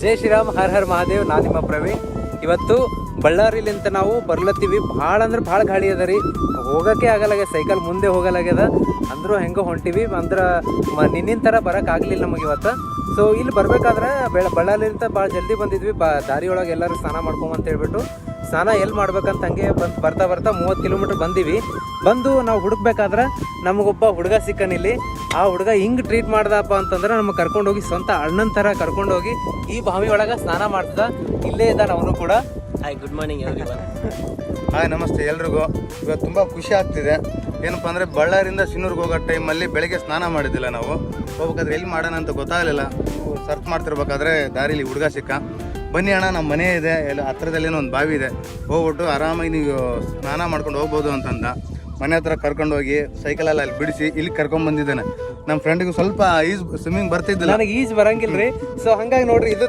ಜೈ ಶ್ರೀರಾಮ್, ಹರ್ ಹರ್ ಮಹಾದೇವ್. ನಾನು ನಿಮ್ಮ ಪ್ರವೀಣ್. ಇವತ್ತು ಬಳ್ಳಾರಿಲಿಂತ ನಾವು ಬರ್ಲತ್ತೀವಿ. ಭಾಳ ಅಂದ್ರೆ ಭಾಳ ಗಾಳಿ ಅದ ರೀ, ಹೋಗೋಕ್ಕೆ ಆಗಲ್ಲಾಗ್ಯದ. ಸೈಕಲ್ ಮುಂದೆ ಹೋಗಲಾಗ್ಯದ. ಅಂದರೂ ಹೆಂಗೆ ಹೊಂಟಿವಿ ಅಂದ್ರೆ ನಿನ್ನಿನ ಥರ ಬರೋಕ್ಕಾಗಲಿಲ್ಲ ನಮಗೆ ಇವತ್ತು. ಸೊ ಇಲ್ಲಿ ಬರಬೇಕಾದ್ರೆ ಬಳ್ಳಾರಿಲಿಂತ ಭಾಳ ಜಲ್ದಿ ಬಂದಿದ್ವಿ. ದಾರಿಯೊಳಗೆ ಎಲ್ಲರೂ ಸ್ನಾನ ಮಾಡ್ಕೊಂಬಂತ ಹೇಳ್ಬಿಟ್ಟು ಸ್ನಾನ ಎಲ್ಲಿ ಮಾಡ್ಬೇಕಂತ ಹಂಗೆ ಬರ್ತಾ 30 ಕಿಲೋಮೀಟ್ರ್ ಬಂದು ನಾವು ಹುಡುಕ್ಬೇಕಾದ್ರೆ ನಮಗೊಬ್ಬ ಹುಡುಗ ಸಿಕ್ಕನಿಲ್ಲಿ. ಆ ಹುಡುಗ ಹಿಂಗೆ ಟ್ರೀಟ್ ಮಾಡ್ದಪ್ಪ ಅಂತಂದ್ರೆ ನಮಗೆ ಕರ್ಕೊಂಡೋಗಿ ಸ್ವಂತ ಅಣ್ಣನ ಥರ ಕರ್ಕೊಂಡೋಗಿ ಈ ಬಾವಿ ಒಳಗೆ ಸ್ನಾನ ಮಾಡ್ತದ. ಇಲ್ಲೇ ಇದ್ದಾನೆ ಅವನು ಕೂಡ. Hi, good morning everyone. Hi, ನಮಸ್ತೆ ಎಲ್ರಿಗೂ. ಇವತ್ತು ತುಂಬ ಖುಷಿ ಆಗ್ತಿದೆ. ಏನಪ್ಪ ಅಂದರೆ ಬಳ್ಳಾರಿಂದ ಸಿನ್ನೂರಿಗೆ ಹೋಗೋ ಟೈಮಲ್ಲಿ ಬೆಳಗ್ಗೆ ಸ್ನಾನ ಮಾಡಿದ್ದಿಲ್ಲ ನಾವು. ಹೋಗ್ಬೇಕಾದ್ರೆ ಎಲ್ಲಿ ಮಾಡೋಣ ಅಂತ ಗೊತ್ತಾಗಲಿಲ್ಲ. ಸರ್ಚ್ ಮಾಡ್ತಿರ್ಬೇಕಾದ್ರೆ ದಾರಿಲಿ ಹುಡುಗ ಸಿಕ್ಕ. ಬನ್ನಿ ಅಣ್ಣ, ನಮ್ಮ ಮನೆ ಇದೆ, ಎಲ್ಲ ಹತ್ರದಲ್ಲೇನೋ ಒಂದು ಬಾವಿ ಇದೆ, ಹೋಗ್ಬಿಟ್ಟು ಆರಾಮಾಗಿ ನೀವು ಸ್ನಾನ ಮಾಡ್ಕೊಂಡು ಹೋಗ್ಬೋದು ಅಂತಂದ. ಮನೆ ಹತ್ರ ಕರ್ಕೊಂಡೋಗಿ ಸೈಕಲಲ್ಲಿ ಅಲ್ಲಿ ಬಿಡಿಸಿ ಇಲ್ಲಿ ಕರ್ಕೊಂಡ್ಬಂದಿದ್ದಾನೆ. ನಮ್ಮ ಫ್ರೆಂಡಿಗೂ ಸ್ವಲ್ಪ ಸ್ವಿಮ್ಮಿಂಗ್ ಬರ್ತಿದ್ದಿಲ್ಲ. ನನಗೆ ಈಜ್ ಬರಂಗಿಲ್ಲ ರೀ. ಸೊ ಹಂಗಾಗಿ ನೋಡ್ರಿ, ಇದು